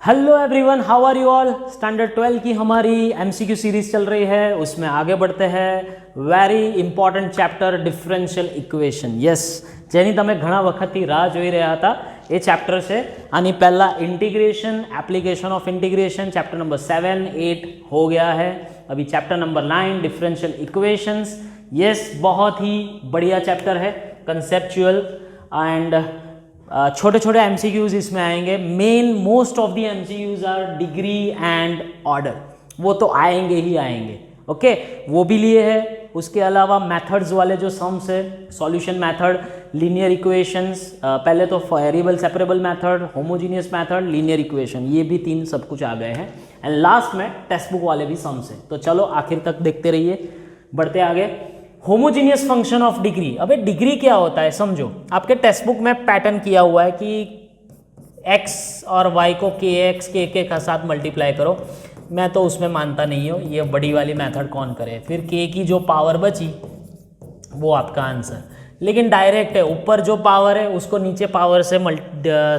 Hello everyone, how are you all. Standard 12 की हमारी MCQ series चल रही है, उसमें आगे बढ़ते हैं। Very important chapter differential equation. Yes, જેની તમે ઘણા વખતથી રાહ જોઈ રહ્યા હતા એ ચેપ્ટર છે। આની પહેલા integration, application of integration chapter number 7, 8 हो गया है। अभी chapter number 9 differential equations. Yes, बहुत ही बढ़िया चैप्टर है, कंसेप्चुअल एंड छोटे छोटे एमसीक्यूज इसमें आएंगे। Main most of the MCQs are degree and order, वो तो आएंगे ही आएंगे। ओके, वो भी लिए है। उसके अलावा मेथड्स वाले जो सम्स है, सॉल्यूशन मेथड, लीनियर इक्वेशंस, पहले तो variable separable method, homogeneous method, linear equation, ये भी तीन सब कुछ आ गए हैं। एंड लास्ट में टेक्स्ट बुक वाले भी सम्स हैं। तो चलो आखिर तक देखते रहिए, बढ़ते आगे। Homogeneous function of degree. अबे डिग्री क्या होता है समझो। आपके टेक्स्ट बुक में पैटर्न किया हुआ है कि x और y को kx के साथ मल्टीप्लाई करो। मैं तो उसमें मानता नहीं हूँ, ये बड़ी वाली मेथड कौन करे। फिर k की जो पावर बची वो आपका आंसर। लेकिन डायरेक्ट है, ऊपर जो पावर है उसको नीचे पावर से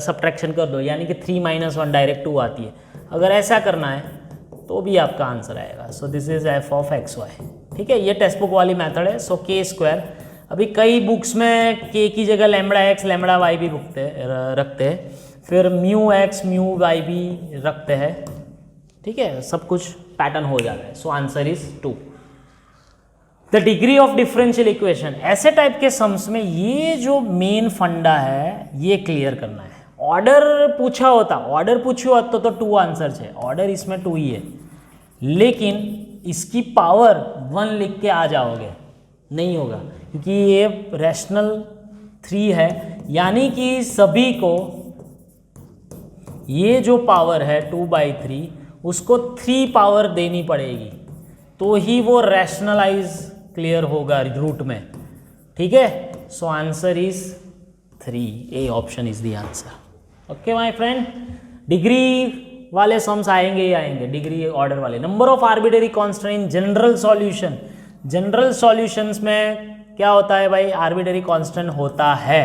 सब्ट्रैक्शन कर दो, यानी कि 3 - 1 डायरेक्ट 2 आती है। अगर ऐसा करना है तो भी आपका आंसर आएगा। So this is f of xy। ठीक है, ये टेक्स्ट बुक वाली मेथड है। सो k स्क्वायर, अभी कई बुक्स में k की जगह लैम्बडा x लैम्बडा y भी रखते हैं, फिर म्यू x म्यू y भी रखते हैं। ठीक है, सब कुछ पैटर्न हो जाता है। So answer is 2। The degree of differential equation, ऐसे टाइप के सम्स में ये जो मेन फंडा है ये क्लियर करना है। ऑर्डर पूछा होता, ऑर्डर पूछो होता तो 2 आंसर है। ऑर्डर इसमें 2 ही है, लेकिन इसकी पावर 1 लिख के आ जाओगे, नहीं होगा, क्योंकि ये रैशनल 3 है। यानी कि सभी को ये जो पावर है 2/3 उसको 3 पावर देनी पड़ेगी, तो ही वो रैशनलाइज क्लियर होगा रूट में। ठीक है, so answer is 3। A option is the answer. Okay my friend, degree वाले सम्स आएंगे ही आएंगे, डिग्री ऑर्डर वाले। Number of arbitrary constant in general solution. General solutions में क्या होता है भाई, आर्बिट्रेरी कांस्टेंट होता है।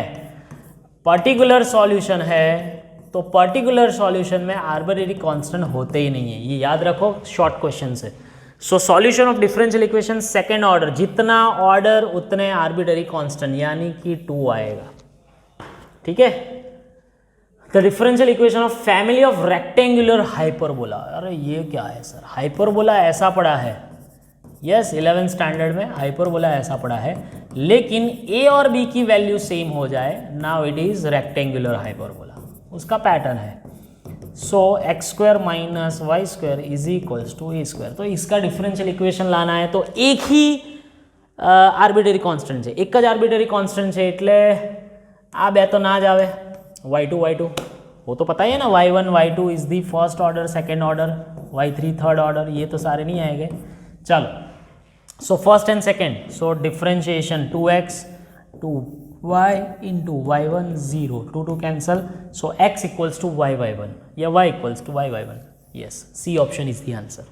पर्टिकुलर सॉल्यूशन है तो पर्टिकुलर सॉल्यूशन में आर्बिट्रेरी कांस्टेंट होते ही नहीं है, ये याद रखो, शॉर्ट क्वेश्चन से। So solution of differential equation second order, जितना ऑर्डर उतने आर्बिट्रेरी कांस्टेंट, यानी कि 2 आएगा। ठीक है, the differential equation of family of rectangular hyperbola. अरे ये क्या है सर, हाइपरबोला ऐसा पड़ा है। यस, 11th स्टैंडर्ड में हाइपरबोला ऐसा पड़ा है, लेकिन a और b की वैल्यू सेम हो जाए, now it is rectangular hyperbola, उसका पैटर्न है। So x² - y² is equals to a²। तो इसका डिफरेंशियल इक्वेशन लाना है तो एक ही आर्बिट्रेरी कांस्टेंट है, एक ज आर्बिट्रेरी कांस्टेंट है, એટલે આ બે તો ના જ આવે। y2 वो तो पता ही है ना, y1 y2 is the first order, second order, y3 third order, ये तो सारे नहीं आएंगे। चलो, so first and second, so differentiation 2x 2y into y1 0, 2 cancel, so x equals to y1 या y equals to y1। Yes, C option is the answer.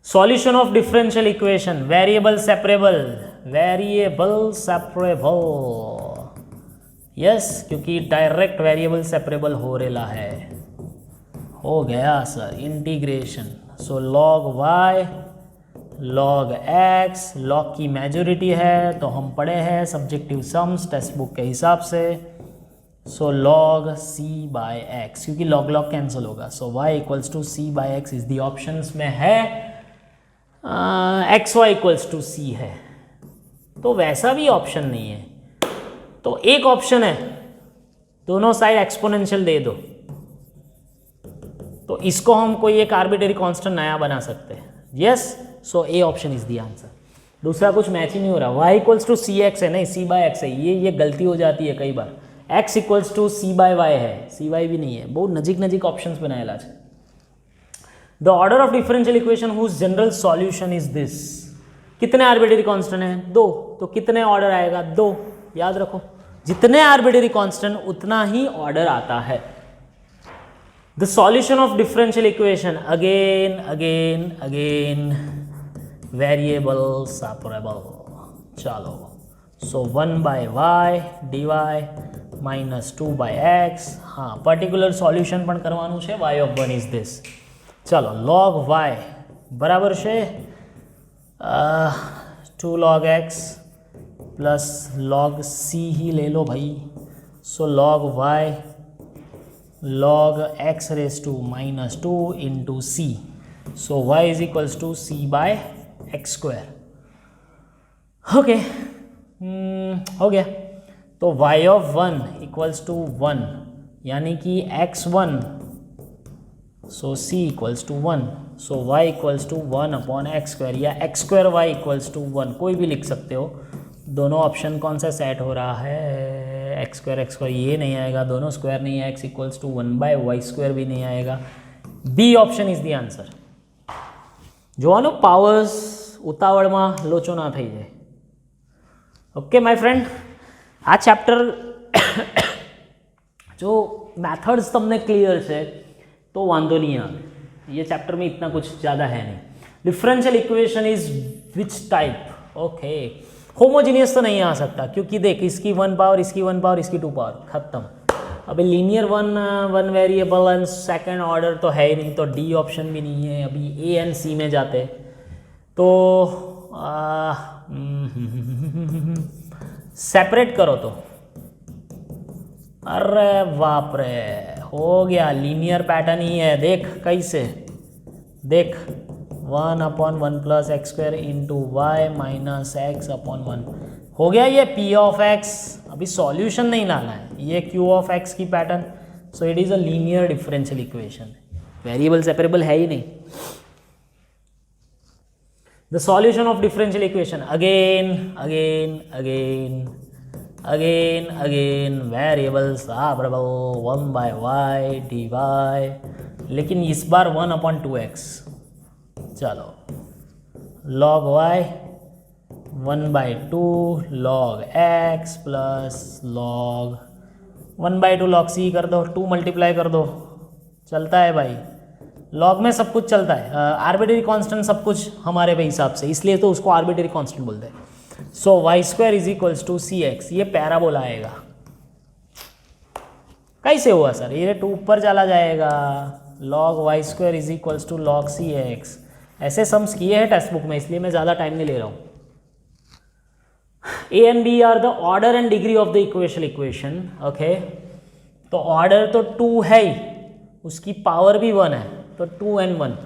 Solution of differential equation, variable separable, variable separable. Yes, क्योंकि direct variable separable हो रेला है। हो गया sir, integration. So log y log x, log की majority है तो हम पढ़े हैं सब्जेक्टिव सम्स टेक्स्ट बुक के हिसाब से। सो log c/x, क्योंकि log log कैंसिल होगा। So y equals to c/x is the options में है। xy इक्वल्स टू c है, तो वैसा भी ऑप्शन नहीं है, तो एक ऑप्शन है, दोनों साइड एक्सपोनेंशियल दे दो, तो इसको हम कोई एक आर्बिट्रेरी कांस्टेंट नया बना सकते हैं। Yes, so A option is the answer. दूसरा कुछ मैच ही नहीं हो रहा। y इक्वल्स टू cx है, नहीं c/x है, ये गलती हो जाती है कई बार। x इक्वल्स टू c/y है, cy भी नहीं है, बहुत नजीक ऑप्शंस बनाएला है। The order of differential equation whose general solution is this. कितने आर्बिट्रेरी कांस्टेंट हैं? 2, तो कितने ऑर्डर आएगा? 2। याद रखो, जितने आर्बिट्रेरी कांस्टेंट उतना ही ऑर्डर आता है। The solution of differential equation, again variable separable. चलो सो 1/y dy -2/x. हाँ, पर्टिकुलर સોલ્યુશન પણ કરવાનું છે. y of 1 is this. ચલો log y બરાબર છે 2 log x plus log c ही ले लो भाई. सो log y log x raised to -2 into c. So y is equals to c by x square. Okay हो गया. तो y of 1 इक्वल्स टू 1 यानी कि x1 so c equals to 1. So y equals to 1 upon x square या x square y equals to 1 कोई भी लिख सकते हो. दोनों ऑप्शन कौन सा सेट हो रहा है? एक्स स्क्वायर ये नहीं आएगा, दोनों स्क्वायर नहीं है. x equals to 1/y square भी नहीं आएगा. B option is the answer. જોવાનું પાવર્સ ઉતાવળમાં લોચો ના થઈ જાય. ઓકે માય ફ્રેન્ડ, આ ચેપ્ટર जो मैथड्स तमने क्लियर है तो वांधो नहीं आवे. ये चैप्टर में इतना कुछ ज़्यादा है नहीं. Differential equation is which type? Okay, homogeneous तो नहीं आ सकता क्योंकि देख इसकी 1 पावर, इसकी 1 पावर, इसकी 2 पावर, खत्म. अभी linear one variable and second order तो है ही नहीं, तो डी ऑप्शन भी नहीं है. अभी ए एंड सी में जाते तो सेपरेट करो तो अरे बाप रे, हो गया. लीनियर पैटर्न ही है. देख कैसे, देख 1/1 plus x square into y minus x upon 1 हो गया. ये p ऑफ x, अभी सॉल्यूशन नहीं लाना है. ये q ऑफ x की pattern. So it is a linear differential equation. Variable separable है ही नहीं. The solution of differential equation again again again again again variables separable 1/y dy, लेकिन इस बार 1/2x. चलो log y 1/2 log x plus log 1/2 log c कर दो, 2 multiply कर दो, चलता है भाई. log में सब कुछ चलता है. आर्बिट्ररी कांस्टेंट सब कुछ हमारे पे हिसाब से, इसलिए तो उसको आर्बिट्ररी कांस्टेंट बोलते हैं. So y square is equals to c x. ये पैराबोला आएगा. कैसे हुआ सर? ये 2 ऊपर चला जाएगा. log y square is equals to log c x. ऐसे सम्स किए हैं टेक्स्ट बुक में, इसलिए मैं ज़्यादा टाइम नहीं ले रहा हूँ. A and B are the order and degree of the equation. Okay, तो ऑर्डर तो 2 है ही, उसकी पावर भी 1 है, तो 2 and 1.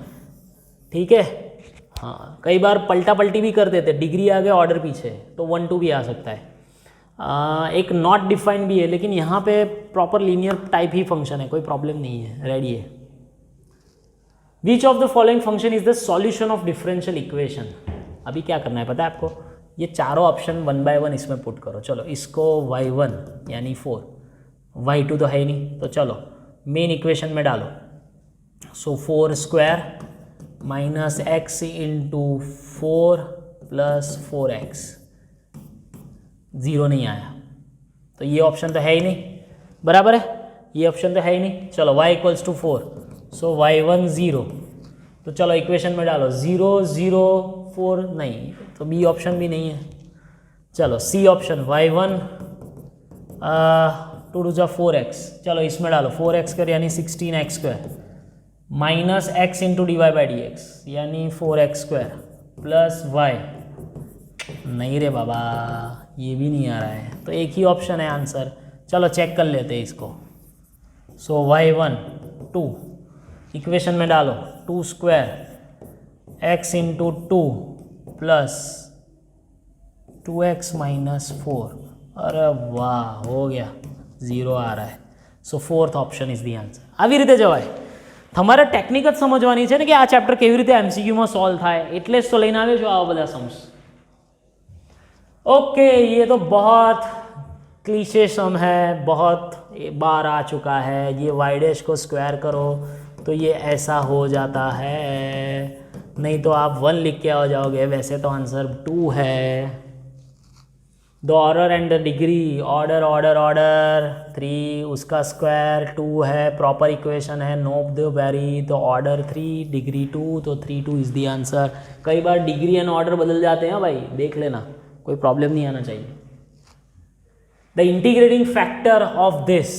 ठीक है. हाँ, कई बार पलटा पलटी भी कर देते, डिग्री आगे ऑर्डर पीछे, तो 1 2 भी आ सकता है. एक नॉट डिफाइंड भी है, लेकिन यहाँ पे प्रॉपर लीनियर टाइप ही फंक्शन है, कोई प्रॉब्लम नहीं है. रेडी है. Which of the following function is the solution of differential equation? अभी क्या करना है पता है आपको? ये चारों ऑप्शन 1/1 इसमें पुट करो. चलो इसको y1 यानी 4, y2 तो है ही नहीं, तो चलो मेन इक्वेशन में डालो. सो 4 square minus x into 4 plus 4x. 0 नहीं आया, तो ये ऑप्शन तो है ही नहीं. बराबर है, ये ऑप्शन तो है ही नहीं. चलो y equals to 4, so y1 0. तो चलो इक्वेशन में डालो 0 0 4 नहीं, तो बी ऑप्शन भी नहीं है. चलो सी ऑप्शन y1 2 2 जा 4x. चलो इसमें डालो 4x स्क्वायर यानी 16x square minus x into d y by d x यानी 4x स्क्वायर प्लस y. नहीं रे बाबा, ये भी नहीं आ रहा है, तो एक ही ऑप्शन है आंसर. चलो चेक कर लेते हैं इसको. सो y1 2, इक्वेशन में डालो 2 square x into 2 plus 2x minus 4. अरे वाह, हो गया, 0 आ रहा है. सो 4th option is the answer. આવી રીતે જવાય. તમારે ટેકનિક જ સમજવાની છે ને કે આ ચેપ્ટર કેવી રીતે એમસીક્યુમાં સોલ્વ થાય, એટલે જ તો લઈને આવ્યો છો આવા બધા सम्स. ओके, ये तो बहुत क्लीशे सम है, बहुत बार आ चुका है. ये वाई डैश को स्क्वायर करो तो ये ऐसा हो जाता है, नहीं तो आप 1 लिख के आ जाओगे. वैसे तो आंसर 2 है. The order and the degree, order order order 3, उसका स्क्वायर 2 है, प्रॉपर इक्वेशन है, नो द वेरी, तो ऑर्डर 3 डिग्री 2, तो 3 2 इज़ द आंसर. कई बार डिग्री एंड ऑर्डर बदल जाते हैं भाई, देख लेना, कोई प्रॉब्लम नहीं आना चाहिए. The integrating factor of this,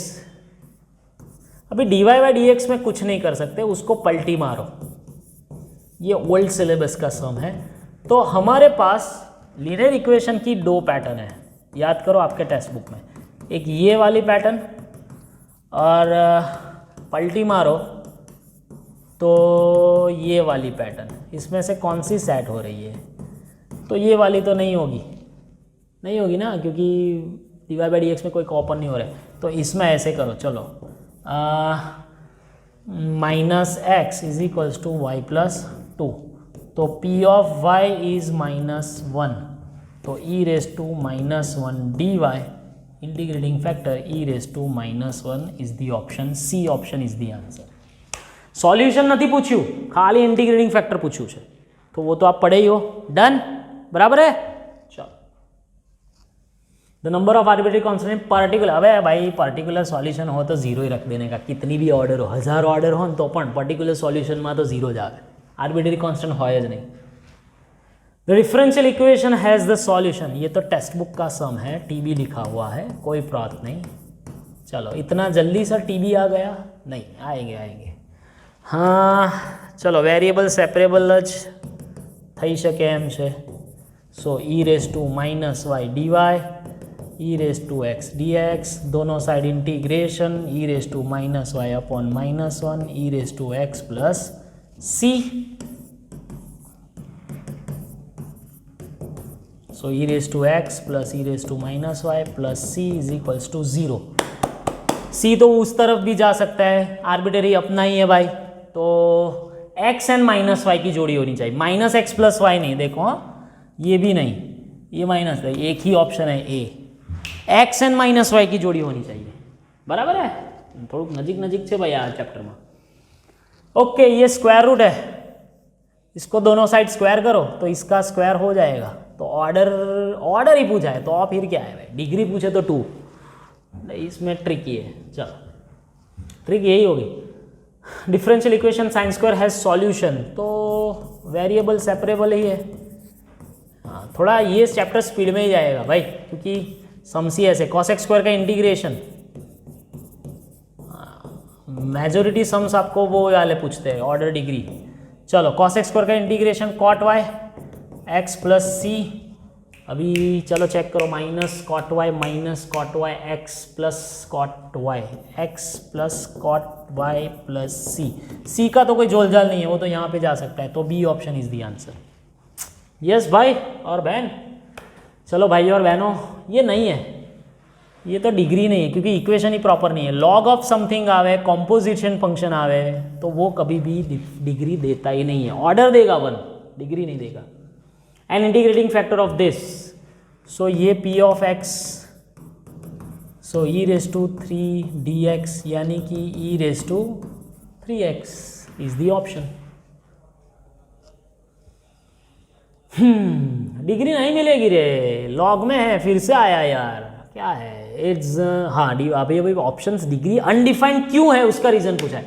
अभी dy बाई डी एक्स में कुछ नहीं कर सकते, उसको पलटी मारो, ये ओल्ड सिलेबस का सम है। तो हमारे पास लीनियर इक्वेशन की दो पैटर्न है, याद करो आपके टेक्स्ट बुक में, एक ये वाली पैटर्न और पलटी मारो तो ये वाली पैटर्न, इसमें से कौन सी सेट हो रही है? तो ये वाली तो नहीं होगी, नहीं होगी ना, क्योंकि dy बाई डी एक्स में कोई कॉपर नहीं हो रहा है। तो इसमें ऐसे करो, चलो minus x is equals to y plus two, तो पी ऑफ वाई इज -1, तो e raise to -1 d y integrating factor e raise to -1 is the option c, option is the answer. Solution नहीं पूछ्યું, खाली integrating factor पूछ्યું છે, तो वो तो आप पढ़े ही हो। डन, बराबर है। चलो, the number of arbitrary constant particular, अबे भाई पर्टिकुलर सॉल्यूशन हो तो जीरो ही रख देने का, कितनी भी ऑर्डर हो, 1000 ऑर्डर हो तो पण पर्टिकुलर सॉल्यूशन में तो जीरो जावे, आर्बिट्ररी कांस्टेंट होय ज नहीं। The differential equation has the solution, ये तो टेक्स्ट बुक का सम है, टीबी लिखा हुआ है, कोई बात नहीं। चलो, इतना जल्दी सर टीबी आ गया? नहीं, आएंगे आएंगे। हाँ चलो, वेरिएबल सेपरेबल જ થઈ શકે એમ છે। So e raise to -y dy, e raise to x dx, दोनों side integration, e raise to -y upon -1 e raise to x plus c, so e raise to x plus e raise to -y plus c is equals to 0। c तो उस तरफ भी जा सकता है, arbitrary अपना ही है भाई, तो x एंड -y की जोड़ी होनी चाहिए, -x प्लस y नहीं, देखो हाँ, ये भी नहीं, ये माइनस है, एक ही ऑप्शन है ए, x एंड -y की जोड़ी होनी चाहिए, बराबर है। थोड़ा नजीक नजीक से भाई यार चैप्टर में। ओके, ये स्क्वायर रूट है, इसको दोनों साइड स्क्वायर करो तो इसका स्क्वायर हो जाएगा। तो ऑर्डर ही पूछा है तो आप फिर क्या है भाई, डिग्री पूछे तो 2, इसमें ट्रिक ये है। चलो, ट्रिक यही होगी। Differential equation sine square has solution, तो वेरिएबल सेपरेबल ही है। हाँ, थोड़ा ये चैप्टर स्पीड में ही जाएगा भाई, क्योंकि समसी ऐसे कॉस एक्स स्क्वायर का इंटीग्रेशन, मेजोरिटी सम्स आपको वो वाले पूछते हैं, ऑर्डर डिग्री। चलो, कॉस एक्स स्क्वायर का integration cot y x plus c, अभी चलो चेक करो, minus cot y x plus cot y x plus cot y plus c, c का तो कोई जोलजाल नहीं है, वो तो यहाँ पे जा सकता है, तो B option is the answer. Yes भाई और बहन, चलो भाई और बहनों, ये नहीं है, ये तो डिग्री नहीं है, क्योंकि इक्वेशन ही प्रॉपर नहीं है। लॉग ऑफ समथिंग आवे, कॉम्पोजिशन फंक्शन आवे, तो वो कभी भी डिग्री देता ही नहीं है, ऑर्डर देगा 1, डिग्री नहीं देगा। An integrating factor of this, so ये P of x, so e raise to 3 d x, यानी कि e raise to 3x is the option. Degree नहीं मिलेगी रे, लॉग में है, फिर से आया यार, क्या है इट्स, हाँ अभी ऑप्शंस डिग्री अनडिफाइंड क्यों है उसका रीजन पूछा है।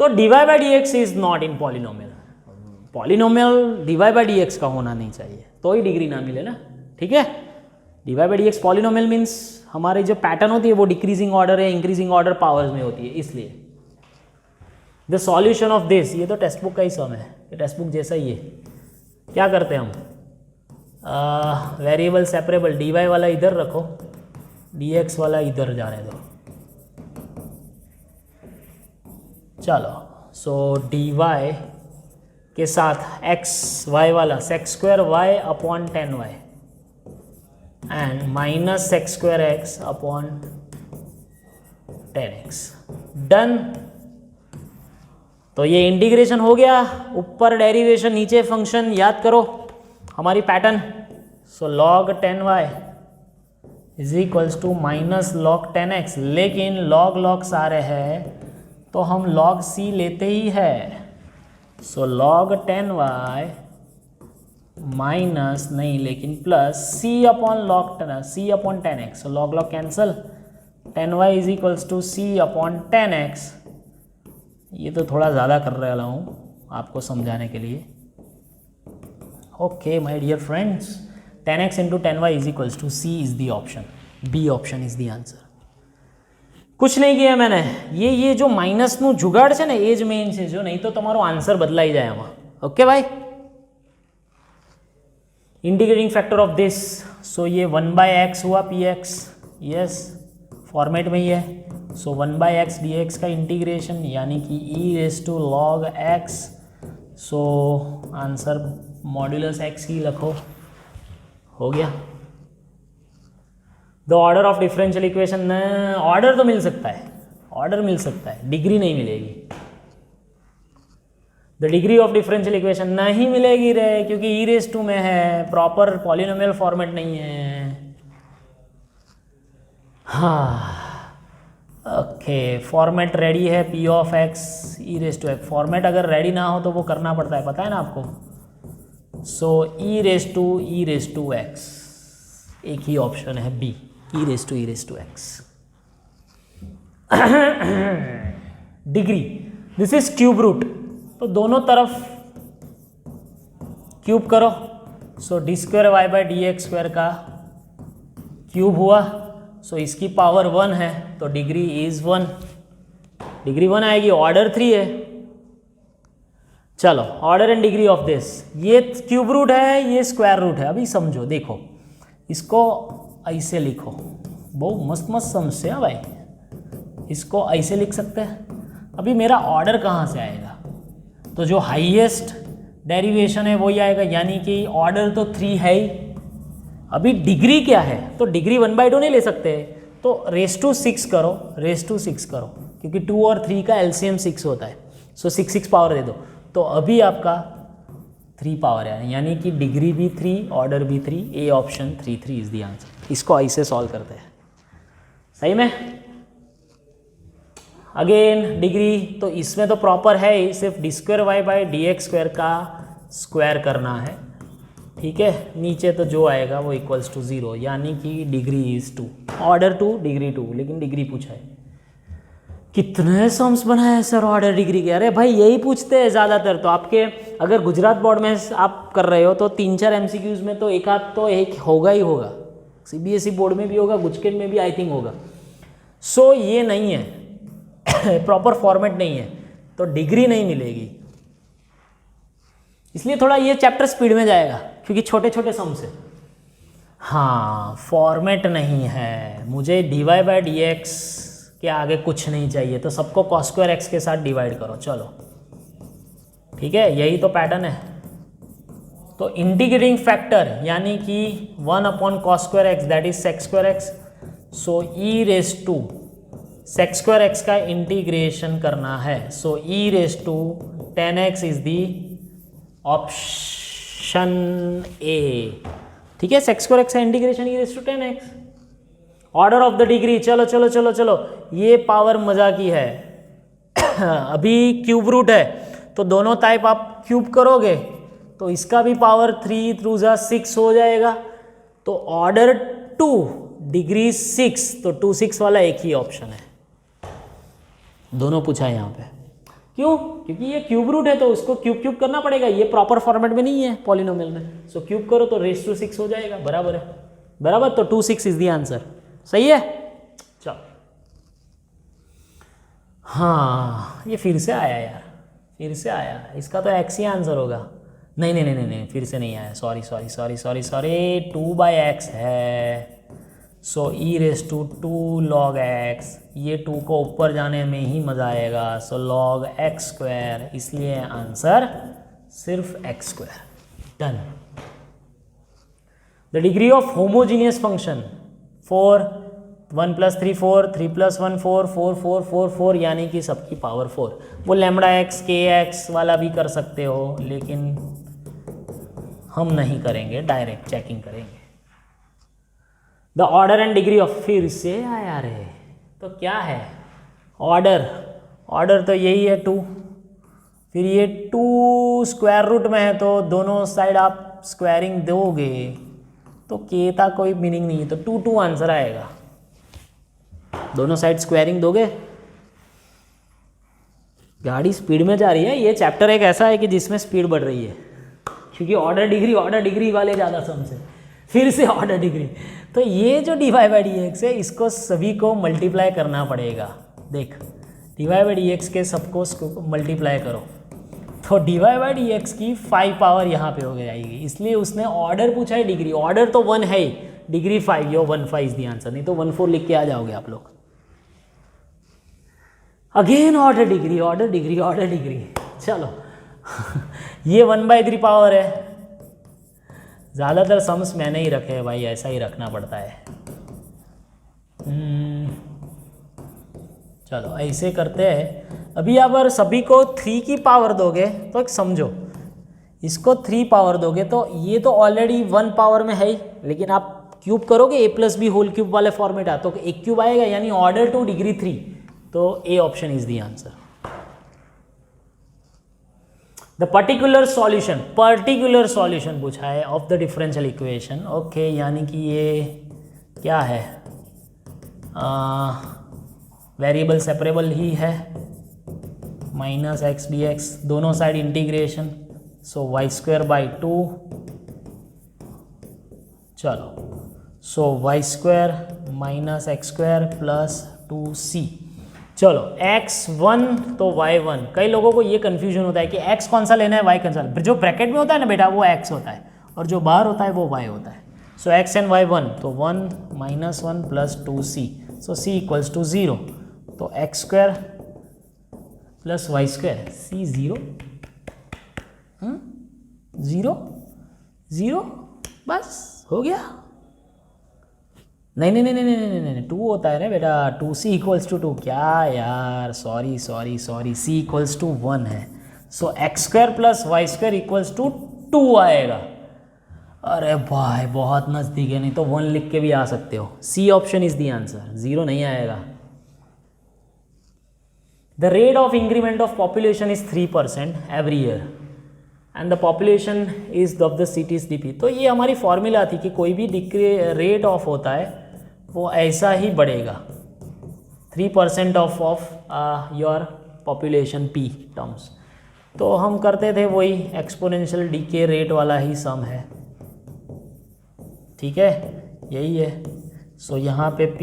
तो dy by d x is not in polynomial, polynomial dy by d x का होना नहीं चाहिए, तो ही डिग्री ना मिले ना, ठीक है। dy by d x polynomial means हमारी जो पैटर्न होती है वो डिक्रीजिंग ऑर्डर या इंक्रीजिंग ऑर्डर पावर्स में होती है, इसलिए। द सॉल्यूशन ऑफ दिस, ये तो टेक्स्ट बुक का ही सम है, ये टेक्स्ट बुक जैसा ही है। क्या करते हैं हम, वेरिएबल सेपरेबल, dy वाला इधर रखो, dx वाला इधर जाने दो। चलो, सो dy के साथ x y वाला sex square y upon 10y and minus sex square x upon 10x, done. तो ये इंटीग्रेशन हो गया, ऊपर डेरिवेशन नीचे फंक्शन, याद करो हमारी pattern. So log 10y is equals to minus log 10x, लेकिन log आ रहे हैं तो हम log c लेते ही है। सो log 10y माइनस नहीं लेकिन plus c upon log 10x, so log cancel, 10y is equals to c upon 10x। ये तो थोड़ा ज़्यादा कर रहा हूँ आपको समझाने के लिए। Okay my dear friends, 10x into 10y is equals to c is the option. B option is the answer. कुछ नहीं किया मैंने, ये जो माइनस નું જુગાડ છે ને એ જ મેઇન છે, જો નહીં તો તમારો આન્સર બદલાઈ જાય આમાં. ઓકે ભાઈ, integrating factor of this, so ये 1/x हुआ px, यस फॉर्मेट में ही है. सो 1/x dx का इंटीग्रेशन यानी कि e log x. So answer modulus x ही रखो, हो गया. The order of differential equation, order तो मिल सकता है, ऑर्डर मिल सकता है, डिग्री नहीं मिलेगी. The degree of differential equation नहीं मिलेगी रे, क्योंकि ई रेस टू में है, प्रॉपर पॉलिनोमियल फॉर्मेट नहीं है. हाँ ओके, फॉर्मेट रेडी है p of x e raise to x. Format अगर रेडी ना हो तो वो करना पड़ता है, पता है ना आपको. So e raise to x एक ही ऑप्शन है B, e raise to x. Degree, this is cube root, तो दोनों तरफ क्यूब करो. So d square y by d x square का क्यूब हुआ. सो इसकी पावर 1 है तो डिग्री इज 1, डिग्री 1 आएगी. ऑर्डर 3 है. चलो, order and degree of this, ये क्यूब रूट है, ये स्क्वायर रूट है. अभी समझो, देखो इसको ऐसे लिखो, बहुत मस्त मस्त समझे भाई. इसको ऐसे लिख सकते हैं. अभी मेरा ऑर्डर कहाँ से आएगा, तो जो हाईएस्ट डेरिवेशन है वही आएगा, यानी कि ऑर्डर तो 3 है ही. अभी डिग्री क्या है, तो डिग्री 1/2 नहीं ले सकते, तो रेस टू 6 करो, क्योंकि 2 और 3 का एलसीएम 6 होता है. सो 6 पावर दे दो, तो अभी आपका 3 पावर है, यानी कि डिग्री भी 3, ऑर्डर भी 3. A option 3 is the answer. इसको ऐसे सॉल्व करते हैं. सही में अगेन डिग्री, तो इसमें तो प्रॉपर है ही, सिर्फ d square y by d x square का स्क्वायर करना है. ठीक है, नीचे तो जो आएगा वो इक्वल्स टू 0, यानी कि डिग्री इज 2, ऑर्डर 2 डिग्री 2, लेकिन डिग्री पूछा है. कितने सम्स बनाए सर ऑर्डर डिग्री के? अरे भाई यही पूछते हैं ज़्यादातर. तो आपके अगर गुजरात बोर्ड में आप कर रहे हो तो 3-4 MCQs में तो एक आध तो एक होगा ही होगा. CBSE बोर्ड में भी होगा, गुजकेट में भी आई थिंक होगा. सो ये नहीं है, प्रॉपर फॉर्मेट नहीं है, तो डिग्री नहीं मिलेगी. इसलिए थोड़ा ये चैप्टर स्पीड में जाएगा, क्योंकि छोटे छोटे सम से. हाँ, फॉर्मेट नहीं है, मुझे dy बाई डी एक्स के आगे कुछ नहीं चाहिए, तो सबको cos स्क्वायर एक्स के साथ डिवाइड करो. चलो ठीक है, यही तो पैटर्न है. तो इंटीग्रेटिंग फैक्टर यानी कि 1/cos square x, that is sec square x. So e raise to sec square x का इंटीग्रेशन करना है. So e raise to 10x is the option A. ठीक है, sec स्क्वायर एक्स का integration e raise to 10x. Order of the degree, चलो चलो चलो चलो, ये पावर मजा की है. अभी क्यूब रूट है, तो दोनों टाइप आप क्यूब करोगे तो इसका भी पावर 3 थ्रू 6 हो जाएगा. तो ऑर्डर 2 डिग्री 6, तो 2 6 वाला एक ही ऑप्शन है. दोनों पूछा है यहाँ पे. क्यों? क्योंकि ये क्यूब रूट है, तो उसको क्यूब करना पड़ेगा. ये प्रॉपर फॉर्मेट में नहीं है पॉलिनोमियल में. सो क्यूब करो तो रेस टू 6 हो जाएगा. बराबर है, बराबर. तो 2 6 इज द आंसर. सही है. चलो, हाँ ये फिर से आया यार, फिर से आया. इसका तो x ही आंसर होगा. नहीं, फिर से नहीं आया. सॉरी 2/x है. So e raise to 2 log x, ये 2 को ऊपर जाने में ही मज़ा आएगा. सो log x स्क्वायर, इसलिए आंसर सिर्फ x square. Done. The degree of homogeneous function 4, 1 + 3 4, 3 + 1 4, 4 4 4 4, यानी कि सबकी पावर 4. वो लैम्बडा x kx वाला भी कर सकते हो, लेकिन हम नहीं करेंगे, डायरेक्ट चेकिंग करेंगे. The order and degree of, फिर से आया रे, तो क्या है ऑर्डर तो यही है 2. फिर ये 2 स्क्वायर रूट में है, तो दोनों साइड आप स्क्वायरिंग दोगे तो के का कोई मीनिंग नहीं है. तो 2 2 आंसर आएगा. दोनों साइड स्क्वायरिंग दोगे. गाड़ी स्पीड में जा रही है. ये चैप्टर एक ऐसा है कि जिसमें स्पीड बढ़ रही है, क्योंकि ऑर्डर डिग्री वाले ज़्यादा सम से. फिर से ऑर्डर डिग्री। तो ये जो dy बाई डी एक्स है इसको सभी को मल्टीप्लाई करना पड़ेगा। देख dy बाई डी एक्स के सबको मल्टीप्लाई करो तो dy बाई डी एक्स की 5 पावर यहाँ पे हो जाएगी, इसलिए उसने ऑर्डर पूछा है डिग्री। ऑर्डर तो 1 है ही, degree 5, yo 1/5 is the answer, नहीं तो 1/4 लिख के आ जाओगे आप लोग। Again order degree order degree order degree. चलो ये 1/3 पावर है। ज़्यादातर सम्स मैंने ही रखे हैं भाई, ऐसा ही रखना पड़ता है। चलो ऐसे करते हैं। अभी अगर सभी को 3 की पावर दोगे तो एक समझो, इसको 3 पावर दोगे तो ये तो ऑलरेडी 1 पावर में है ही, लेकिन आप क्यूब करोगे a+b होल क्यूब वाले फॉर्मेट तो एक क्यूब आएगा, यानी ऑर्डर टू डिग्री 3। तो A option is the answer. The particular solution पूछा है of the differential equation. Okay, यानी कि ये क्या है, वेरिएबल सेपरेबल ही है, -x dx, दोनों साइड इंटीग्रेशन, सो y²/2। चलो, सो y² - x² + 2c। चलो x1 तो y1। कई लोगों को ये कन्फ्यूजन होता है कि x कौन सा लेना है, y कौन सा। जो ब्रैकेट में होता है ना बेटा वो x होता है, और जो बाहर होता है वो y होता है। सो x एंड y1 तो 1 - 1 + 2c, सो c = 0। तो x² + y², c 0 0 0, बस हो गया। नहीं 2 होता है ना बेटा, 2c = 2। क्या यार, सॉरी, c = 1 है। सो x² + y² = 2 आएगा। अरे भाई बहुत नज़दीक है, नहीं तो 1 लिख के भी आ सकते हो। C option is the answer, 0 नहीं आएगा। The rate of increment of population is 3% every year and the population is of the cities DP. तो ये हमारी फॉर्मूला थी कि कोई भी रेट ऑफ होता है वो ऐसा ही बढ़ेगा, 3% of your population P terms. तो हम करते थे वही एक्सपोनेंशियल डीके रेट वाला ही सम है, ठीक है, यही है। सो यहाँ पे p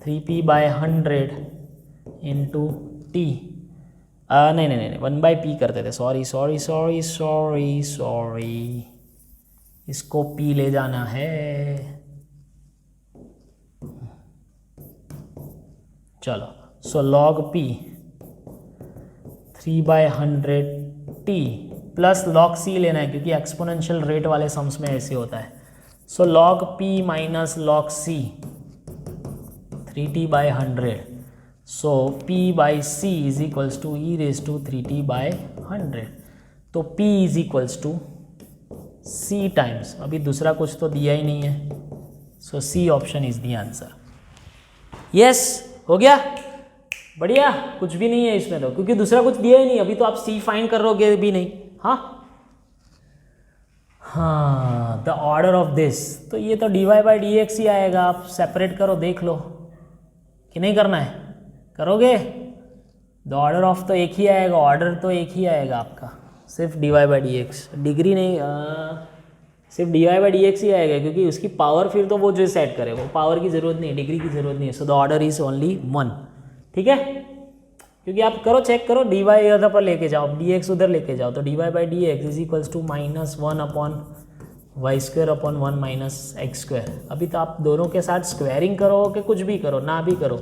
3p/100 इंटू टी, नहीं 1/p करते थे, सॉरी, इसको p ले जाना है। चलो, सो log p 3/100t plus log c लेना है, क्योंकि एक्सपोनेंशियल रेट वाले सम्स में ऐसे होता है। सो log p - log c 3t/100, सो p/c = e⁻3t/100। तो p = c टाइम्स, अभी दूसरा कुछ तो दिया ही नहीं है, सो c option is the answer. Yes, हो गया, बढ़िया। कुछ भी नहीं है इसमें तो, क्योंकि दूसरा कुछ दिया ही नहीं। अभी तो आप c फाइंड करोगे भी नहीं। हाँ, द ऑर्डर ऑफ दिस, तो ये तो dy बाई डी एक्स ही आएगा। आप सेपरेट करो, देख लो कि नहीं करना है, करोगे। द ऑर्डर ऑफ तो एक ही आएगा, ऑर्डर तो एक ही आएगा आपका, सिर्फ dy by d x, degree नहीं, सिर्फ dy बाई डी एक्स ही आएगा, क्योंकि उसकी पावर फिर तो वो जो सेट करे, वो पावर की ज़रूरत नहीं है, डिग्री की ज़रूरत नहीं है। So the order is only 1, ठीक है। क्योंकि आप करो, चेक करो, dy इधर पर लेके जाओ, dx उधर लेके जाओ, तो dy by d x = -1/y² / -x²। अभी तो आप दोनों के साथ स्क्वायरिंग करो कि कुछ भी करो, ना भी करो,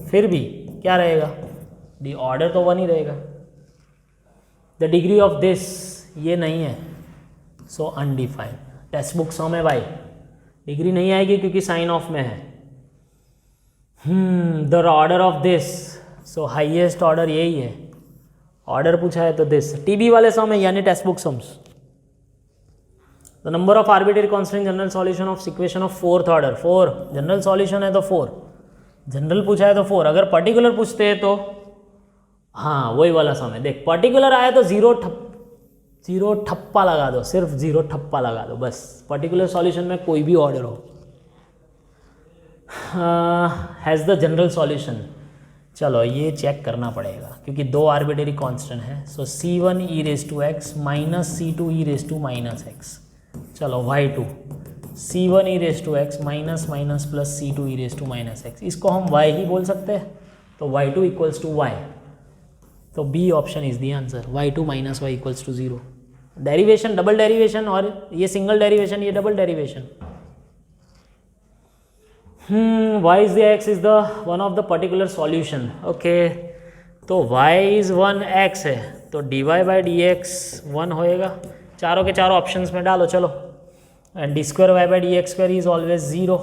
फिर भी क्या रहेगा, डी ऑर्डर तो 1 ही रहेगा। द डिग्री ऑफ दिस, ये नहीं है, सो अनडिफाइंड। टेक्स्ट बुक सम है भाई, डिग्री नहीं आएगी क्योंकि साइन ऑफ में है। The order of this, so highest order यही है, ऑर्डर पूछा है तो दिस। टीबी वाले सम है, यानी text book sums. The number of arbitrary constant general solution of equation of 4th order, 4 general solution है तो 4, जनरल पूछा है तो 4। अगर पर्टिकुलर पूछते हैं तो हाँ वही वाला सम है। देख, पर्टिकुलर आया तो 0 ठप्पा लगा दो, सिर्फ 0 ठप्पा लगा दो बस। पर्टिकुलर सॉल्यूशन में कोई भी ऑर्डर हो, हैज़ द जनरल सॉल्यूशन। चलो ये चेक करना पड़ेगा, क्योंकि 2 आर्बिट्ररी कांस्टेंट है। सो c1 e⁻x - c2 e⁻−x, चलो y2 c1 e raise to x minus minus plus c2 e raise to minus x, इसको हम y ही बोल सकते हैं, तो y2 इक्वल्स टू y, तो B option is the answer, y2 minus y equals to 0। Derivation, double derivation, और ये सिंगल डेरिवेशन, ये double derivation. y is the x is the one of the particular solution. Okay, तो y is 1x है, तो dy by d x 1 होएगा, चारों के चारों ऑप्शंस में डालो चलो, and d square y by d x square is always 0,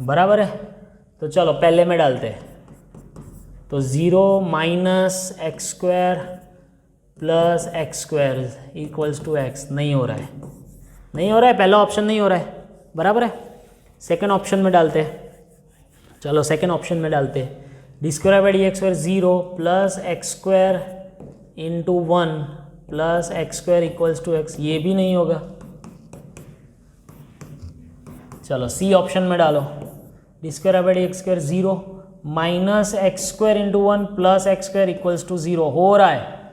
बराबर है। तो चलो पहले में डालते हैं, तो 0 minus x square plus x square equals to x, नहीं हो रहा है, नहीं हो रहा है, पहला ऑप्शन नहीं हो रहा है, बराबर है। सेकेंड ऑप्शन में डालते हैं, चलो सेकेंड ऑप्शन में डालते हैं, d square by d x square 0 plus x square into 1 plus x square equals to x, ये भी नहीं होगा। चलो सी ऑप्शन में डालो, d square by d x square 0 minus x square into 1 plus x square equals to 0 हो रहा है,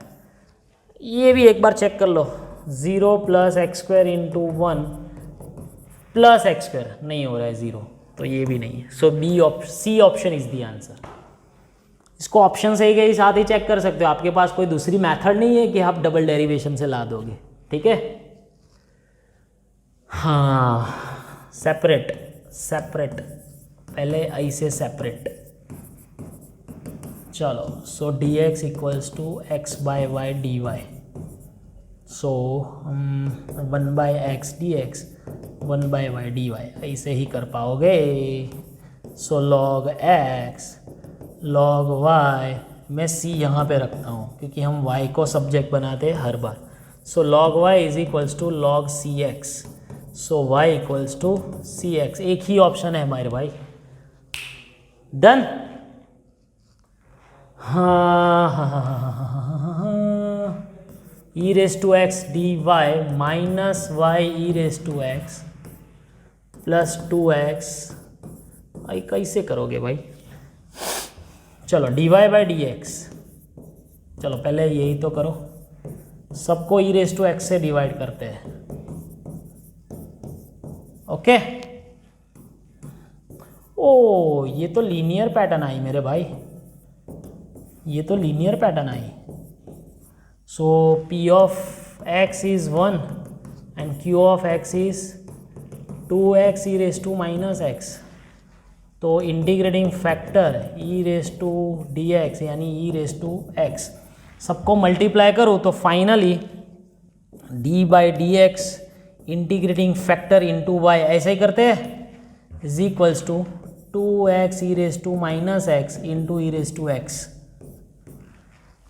ये भी एक बार चेक कर लो, 0 plus x square into 1 plus x square नहीं हो रहा है 0, तो ये भी नहीं है। So B C option is the answer. इसको ऑप्शन से ही साथ ही चेक कर सकते हो, आपके पास कोई दूसरी मेथड नहीं है कि आप डबल डेरिवेशन से ला दोगे, ठीक है। हाँ, सेपरेट सेपरेट, पहले ऐसे सेपरेट, चलो so d x equals to x by y d y, so 1 by x d x 1 by y d y, ऐसे ही कर पाओगे। So log x log y, मैं सी यहाँ पे रखता हूँ क्योंकि हम वाई को सब्जेक्ट बनाते हैं हर बार। So log y is equals to log c x, so y equals to c x, एक ही ऑप्शन है हमारे भाई, done. E raise to x d y minus y e raise to x plus 2x, भाई कैसे करोगे भाई। चलो d y by d x, चलो पहले यही तो करो, सबको ई रेस टू एक्स से डिवाइड करते हैं, ओके। ओ ये तो लीनियर पैटर्न आई मेरे भाई, ये तो लीनियर पैटर्न आई। So P of x is 1 and Q of x is 2x e raise to minus x, तो integrating factor e raise to d x यानी ई रेस टू एक्स, सबको multiply करो तो finally d by d x integrating factor into y, ऐसे ही करते हैं, is equals to 2x e raise to minus x into e raise to x.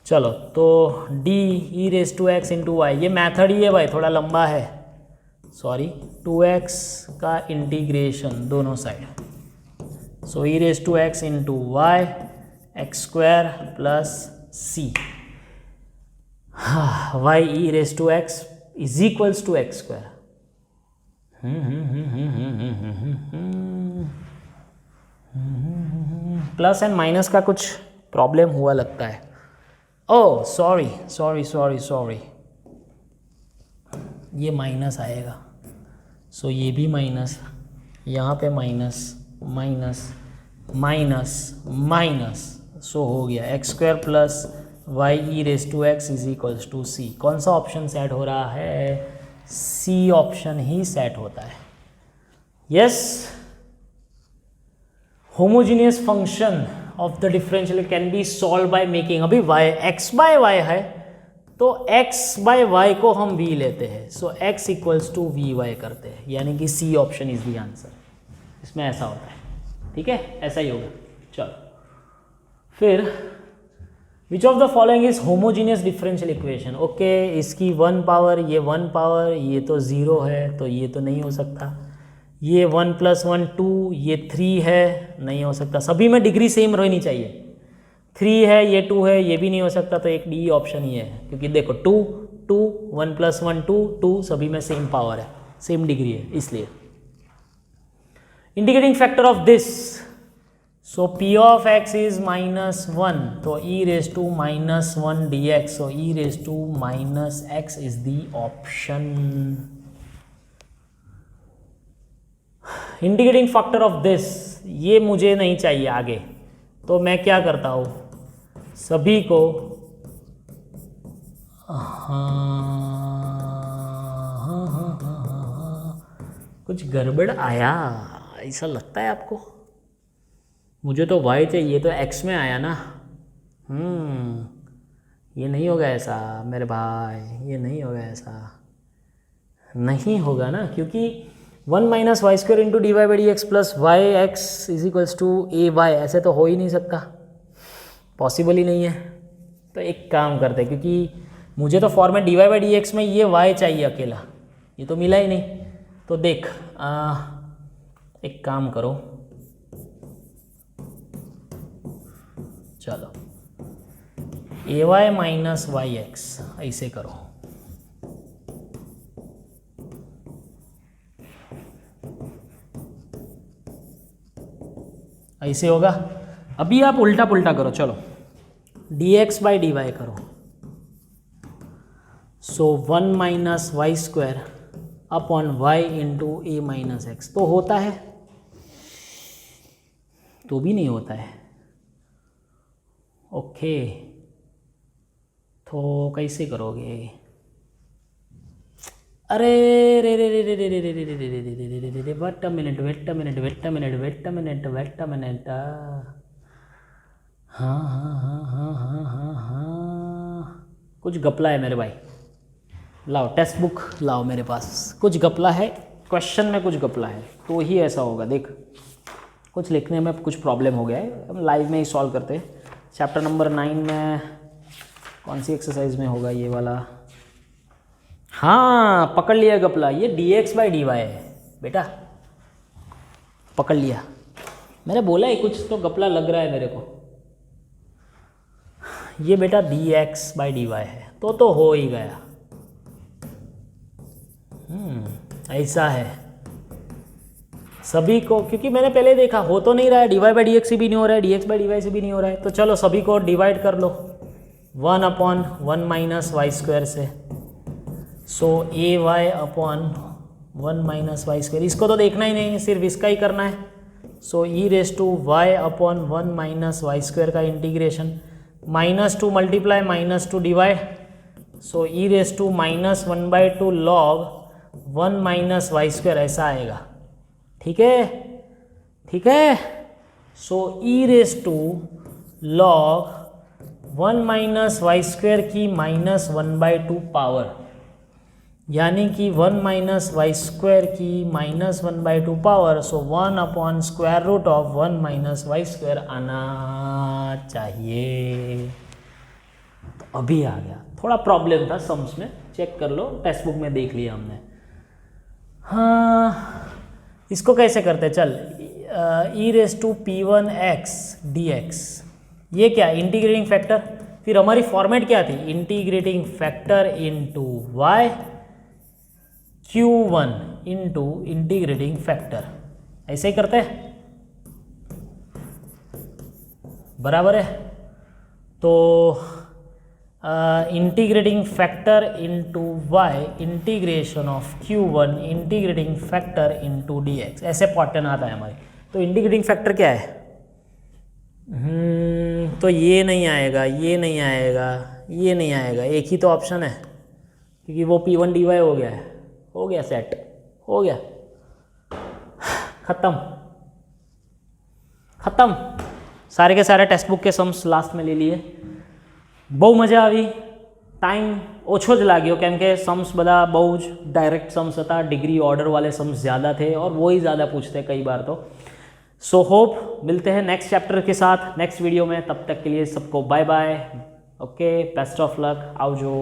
चलो तो D e raise to x into y, ये method ही है भाई, थोड़ा लंबा है, सॉरी 2x का इंटीग्रेशन दोनों side, so e raise to x into y x square plus c, y e raise to x is equals to x square. Plus and minus का कुछ प्रॉब्लम हुआ लगता है, oh sorry sorry sorry sorry, ये minus आएगा, so ये भी minus, यहाँ पे minus minus minus minus, so हो गया x square plus y e raise to x is equals to c. कौन सा ऑप्शन सेट हो रहा है, सी ऑप्शन ही सेट होता है, yes. Homogeneous function of the differential can be solve by making, अभी वाई एक्स बाय वाई है तो x बाय वाई को हम v लेते हैं, so x equals to v y करते हैं, यानी कि C option is the answer, इसमें ऐसा होता है, ठीक है, ऐसा ही होगा। चलो फिर which of the following is homogeneous differential equation, okay, इसकी 1 पावर, ये 1 पावर, ये तो 0 है, तो ये तो नहीं हो सकता, ये 1 + 1 2, ये 3 है, नहीं हो सकता, सभी में डिग्री सेम रहनी चाहिए, 3 है, ये 2 है, ये भी नहीं हो सकता, तो एक डी ऑप्शन ही है, क्योंकि देखो 2 2 1 + 1 2 2 सभी में सेम पावर है, सेम डिग्री है, इसलिए। Integrating factor of this, so P of x is -1, तो e raise to -1 dx, so e raise to -x is the option, integrating factor of this, ये मुझे नहीं चाहिए आगे, तो मैं क्या करता हूँ, सभी को कुछ गड़बड़ आया ऐसा लगता है आपको? मुझे तो y चाहिए, तो x में आया ना। ये नहीं होगा ऐसा मेरे भाई, ये नहीं होगा ऐसा, नहीं होगा ना, क्योंकि 1 minus y square into d y by d x plus y x is equals to a y, ऐसे तो हो ही नहीं सकता, पॉसिबल ही नहीं है। तो एक काम करते हैं, क्योंकि मुझे तो format d y by d x में ये वाई चाहिए अकेला, ये तो मिला ही नहीं। तो देख एक काम करो, चलो ए वाई माइनस वाई एक्स ऐसे करो, ऐसे होगा। अभी आप उल्टा पुल्टा करो, चलो d x by d y करो, so 1 minus y square upon y into a minus x, तो होता है, तो भी नहीं होता है। ओके, तो कैसे करोगे? अरे रे रे रे रे रे रे रे रे रे रे रे रे रे रे रे, wait a minute, wait a minute, wait a minute, wait a minute, wait a minute, हाँ हाँ हाँ हाँ हाँ हाँ हाँ, कुछ गपला है मेरे भाई, लाओ टेक्स्ट बुक लाओ मेरे पास, कुछ गपला है, क्वेश्चन में कुछ गपला है, तो ही ऐसा होगा। देख, कुछ लिखने में कुछ प्रॉब्लम हो गया है, हम लाइव में ही सॉल्व करते हैं। चैप्टर नंबर 9 में कौन सी एक्सरसाइज में होगा ये वाला? हाँ पकड़ लिया गपला, ये d x by d y है बेटा, पकड़ लिया। मैंने बोला है कुछ तो गपला लग रहा है मेरे को, ये बेटा d x by d y है, तो हो ही गया। ऐसा है सभी को, क्योंकि मैंने पहले देखा हो तो नहीं रहा है, d y by d x से भी नहीं हो रहा है, d x by d y से भी नहीं हो रहा है, तो चलो सभी को डिवाइड कर लो 1 अपॉन 1 माइनस वाई स्क्वायर से, so a y upon 1 minus y square, इसको तो देखना ही नहीं है, सिर्फ इसका ही करना है। So e raise to y upon 1 minus y square का integration, -2 multiply -2 divide, so e raise to -1/2 log 1 minus y square, ऐसा आएगा। ठीक है, ठीक है। So e raise to log 1 minus y square की -1/2 पावर, यानी कि 1 माइनस वाई स्क्वायर की -1/2 power, so 1 upon square root of 1 minus y square आना चाहिए। तो अभी आ गया, थोड़ा प्रॉब्लम था सम्स में, चेक कर लो, टेक्स्ट बुक में देख लिया हमने। हाँ, इसको कैसे करते, चल e raise to P1 x dx, ये क्या इंटीग्रेटिंग फैक्टर, फिर हमारी फॉर्मेट क्या थी, integrating factor into y Q1 into integrating factor, ऐसे ही करते हैं, बराबर है। तो integrating factor into y integration of Q1 integrating factor into dx, ऐसे पैटर्न आता है हमारे। तो इंटीग्रेटिंग फैक्टर क्या है, तो ये नहीं आएगा, ये नहीं आएगा, ये नहीं आएगा, एक ही तो ऑप्शन है, क्योंकि वो P1 dy हो गया है, हो गया सेट, हो गया, खत्म खत्म, सारे के सारे टेक्स्ट बुक के सम्स लास्ट में ले लिए। બહુ મજા આવી, ટાઈમ ઓછો જ લાગ્યો કેમ કે सम्स બધા બહુ જ डायरेक्ट सम्स હતા, डिग्री ऑर्डर वाले सम्स ज़्यादा थे और वो ही ज़्यादा पूछते कई बार तो। सो होप मिलते हैं नेक्स्ट चैप्टर के साथ नेक्स्ट वीडियो में, तब तक के लिए सबको bye bye, okay, best of luck, आओ जो।